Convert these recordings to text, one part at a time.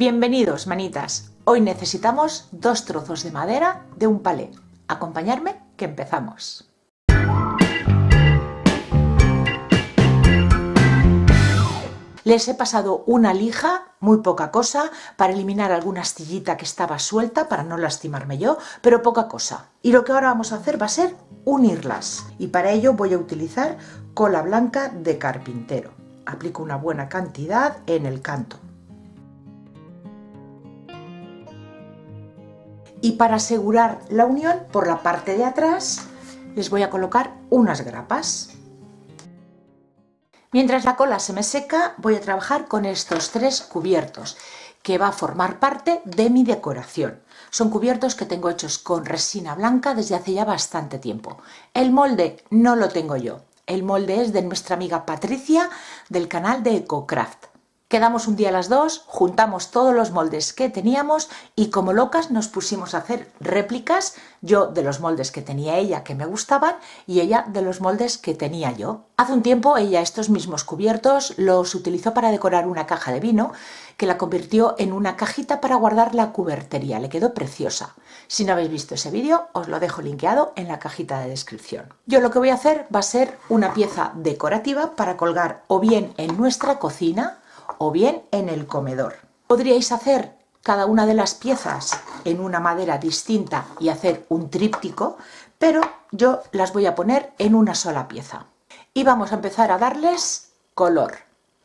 Bienvenidos, manitas. Hoy necesitamos 2 trozos de madera de un palé. Acompañadme que empezamos. Les he pasado una lija, muy poca cosa, para eliminar alguna astillita que estaba suelta para no lastimarme yo, pero poca cosa. Y lo que ahora vamos a hacer va a ser unirlas. Y para ello voy a utilizar cola blanca de carpintero. Aplico una buena cantidad en el canto. Y para asegurar la unión, por la parte de atrás les voy a colocar unas grapas. Mientras la cola se me seca, voy a trabajar con estos 3 cubiertos, que va a formar parte de mi decoración. Son cubiertos que tengo hechos con resina blanca desde hace ya bastante tiempo. El molde no lo tengo yo. El molde es de nuestra amiga Patricia del canal de EcoCraft. Quedamos un día las dos, juntamos todos los moldes que teníamos y como locas nos pusimos a hacer réplicas, yo de los moldes que tenía ella que me gustaban y ella de los moldes que tenía yo. Hace un tiempo ella estos mismos cubiertos los utilizó para decorar una caja de vino que la convirtió en una cajita para guardar la cubertería, le quedó preciosa. Si no habéis visto ese vídeo os lo dejo linkeado en la cajita de descripción. Yo lo que voy a hacer va a ser una pieza decorativa para colgar o bien en nuestra cocina o bien en el comedor. Podríais hacer cada una de las piezas en una madera distinta y hacer un tríptico, pero yo las voy a poner en una sola pieza. Y vamos a empezar a darles color.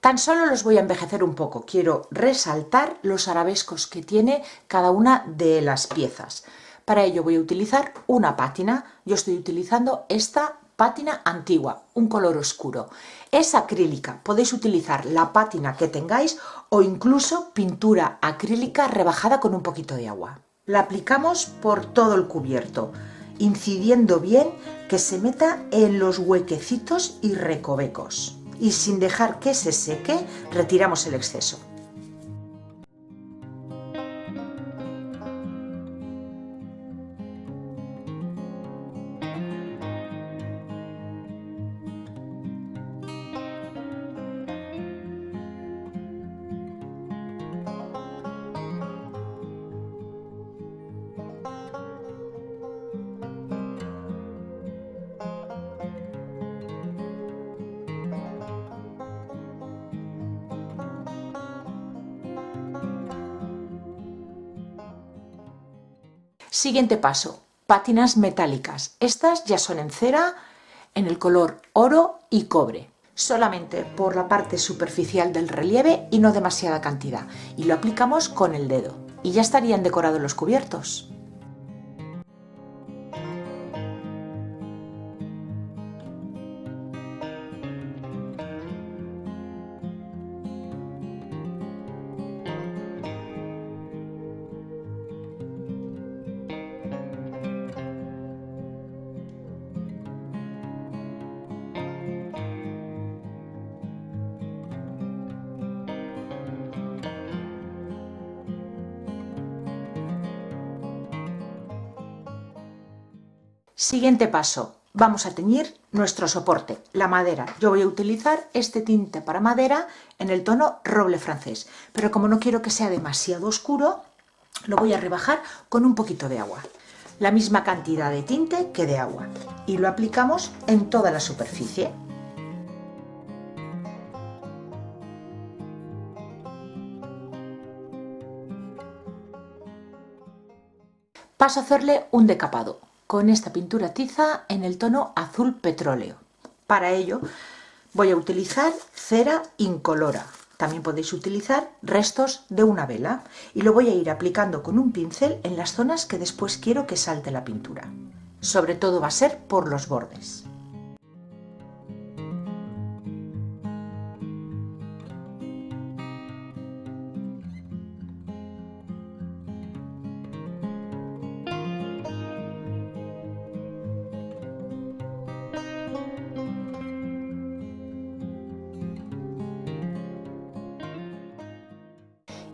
Tan solo los voy a envejecer un poco. Quiero resaltar los arabescos que tiene cada una de las piezas. Para ello voy a utilizar una pátina. Yo estoy utilizando esta pátina antigua, un color oscuro. Es acrílica, podéis utilizar la pátina que tengáis o incluso pintura acrílica rebajada con un poquito de agua. La aplicamos por todo el cubierto, incidiendo bien que se meta en los huequecitos y recovecos. Y sin dejar que se seque, retiramos el exceso. Siguiente paso, pátinas metálicas. Estas ya son en cera, en el color oro y cobre. Solamente por la parte superficial del relieve y no demasiada cantidad. Y lo aplicamos con el dedo. Y ya estarían decorados los cubiertos. Siguiente paso, vamos a teñir nuestro soporte, la madera. Yo voy a utilizar este tinte para madera en el tono roble francés, pero como no quiero que sea demasiado oscuro, lo voy a rebajar con un poquito de agua. La misma cantidad de tinte que de agua y lo aplicamos en toda la superficie. Paso a hacerle un decapado con esta pintura tiza en el tono azul petróleo. Para ello voy a utilizar cera incolora. También podéis utilizar restos de una vela y lo voy a ir aplicando con un pincel en las zonas que después quiero que salte la pintura. Sobre todo va a ser por los bordes.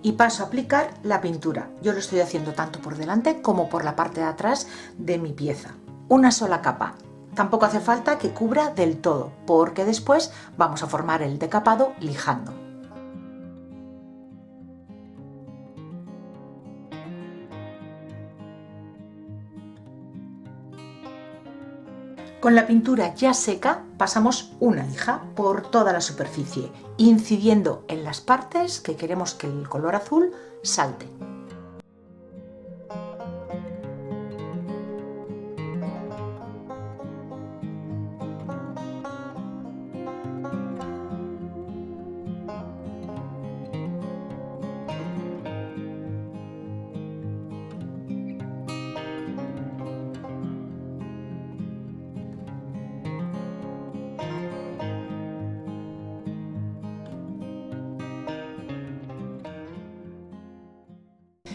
Y paso a aplicar la pintura. Yo lo estoy haciendo tanto por delante como por la parte de atrás de mi pieza. Una sola capa. Tampoco hace falta que cubra del todo, porque después vamos a formar el decapado lijando. Con la pintura ya seca pasamos una lija por toda la superficie, incidiendo en las partes que queremos que el color azul salte.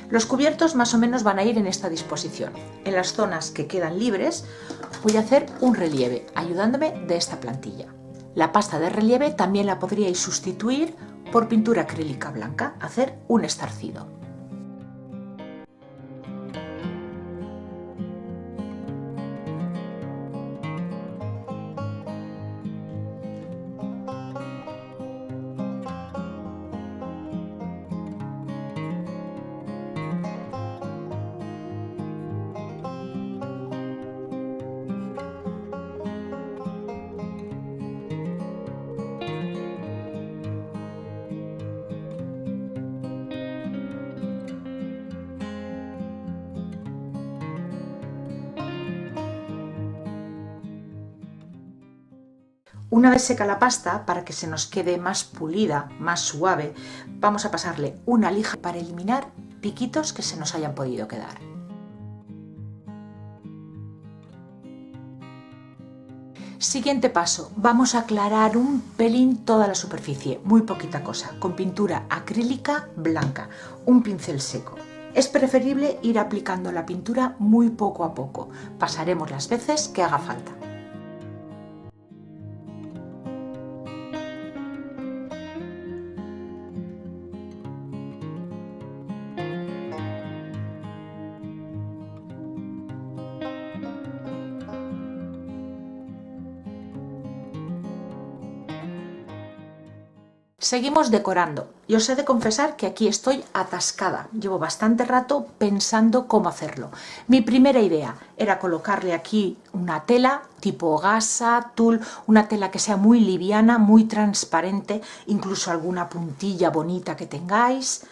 Los cubiertos más o menos van a ir en esta disposición. En las zonas que quedan libres voy a hacer un relieve ayudándome de esta plantilla. La pasta de relieve también la podríais sustituir por pintura acrílica blanca, hacer un estarcido. Una vez seca la pasta, para que se nos quede más pulida, más suave, vamos a pasarle una lija para eliminar piquitos que se nos hayan podido quedar. Siguiente paso, vamos a aclarar un pelín toda la superficie, muy poquita cosa, con pintura acrílica blanca, un pincel seco. Es preferible ir aplicando la pintura muy poco a poco, pasaremos las veces que haga falta. Seguimos decorando y os he de confesar que aquí estoy atascada. Llevo bastante rato pensando cómo hacerlo. Mi primera idea era colocarle aquí una tela tipo gasa, tul, una tela que sea muy liviana, muy transparente, incluso alguna puntilla bonita que tengáis,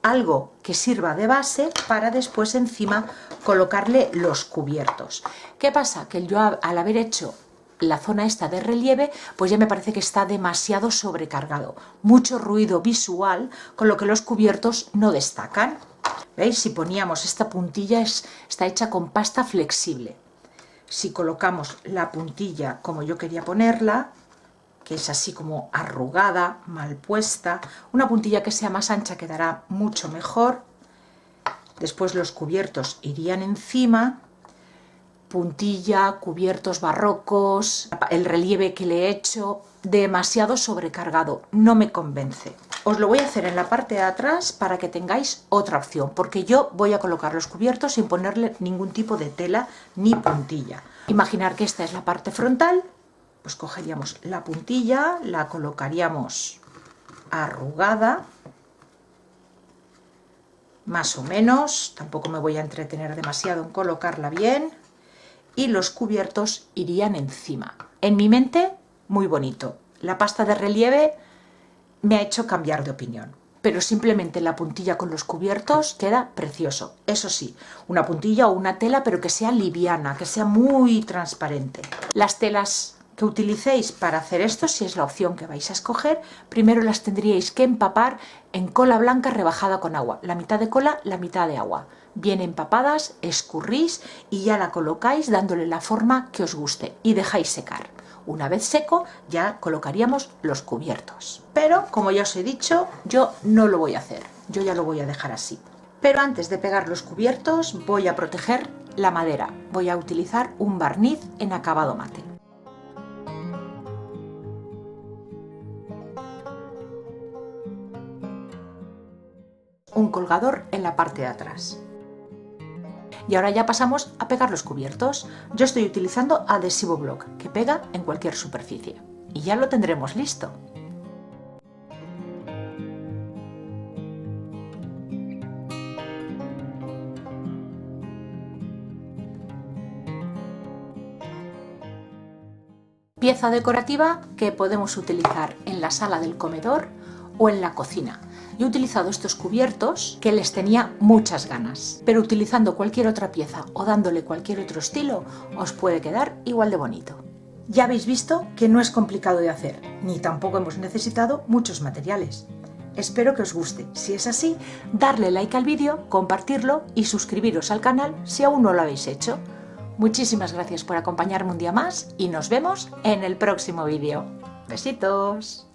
algo que sirva de base para después encima colocarle los cubiertos. ¿Qué pasa? Que yo al haber hecho la zona esta de relieve, pues ya me parece que está demasiado sobrecargado. Mucho ruido visual, con lo que los cubiertos no destacan. ¿Veis? Si poníamos esta puntilla está hecha con pasta flexible. Si colocamos la puntilla como yo quería ponerla, que es así como arrugada, mal puesta, una puntilla que sea más ancha quedará mucho mejor. Después los cubiertos irían encima. Puntilla, cubiertos barrocos, el relieve que le he hecho, demasiado sobrecargado, no me convence. Os lo voy a hacer en la parte de atrás para que tengáis otra opción, porque yo voy a colocar los cubiertos sin ponerle ningún tipo de tela ni puntilla. Imaginar que esta es la parte frontal, pues cogeríamos la puntilla, la colocaríamos arrugada, más o menos, tampoco me voy a entretener demasiado en colocarla bien, y los cubiertos irían encima. En mi mente, muy bonito. La pasta de relieve me ha hecho cambiar de opinión, pero simplemente la puntilla con los cubiertos queda precioso. Eso sí, una puntilla o una tela, pero que sea liviana, que sea muy transparente. Las telas que utilicéis para hacer esto, si es la opción que vais a escoger, primero las tendríais que empapar en cola blanca rebajada con agua. La mitad de cola, la mitad de agua. Bien empapadas, escurrís y ya la colocáis dándole la forma que os guste y dejáis secar. Una vez seco ya colocaríamos los cubiertos. Pero como ya os he dicho, yo no lo voy a hacer, yo ya lo voy a dejar así. Pero antes de pegar los cubiertos voy a proteger la madera. Voy a utilizar un barniz en acabado mate. Un colgador en la parte de atrás. Y ahora ya pasamos a pegar los cubiertos. Yo estoy utilizando adhesivo block, que pega en cualquier superficie. Y ya lo tendremos listo. Pieza decorativa que podemos utilizar en la sala del comedor o en la cocina. Yo he utilizado estos cubiertos que les tenía muchas ganas, pero utilizando cualquier otra pieza o dándole cualquier otro estilo os puede quedar igual de bonito. Ya habéis visto que no es complicado de hacer, ni tampoco hemos necesitado muchos materiales. Espero que os guste. Si es así, darle like al vídeo, compartirlo y suscribiros al canal si aún no lo habéis hecho. Muchísimas gracias por acompañarme un día más y nos vemos en el próximo vídeo. ¡Besitos!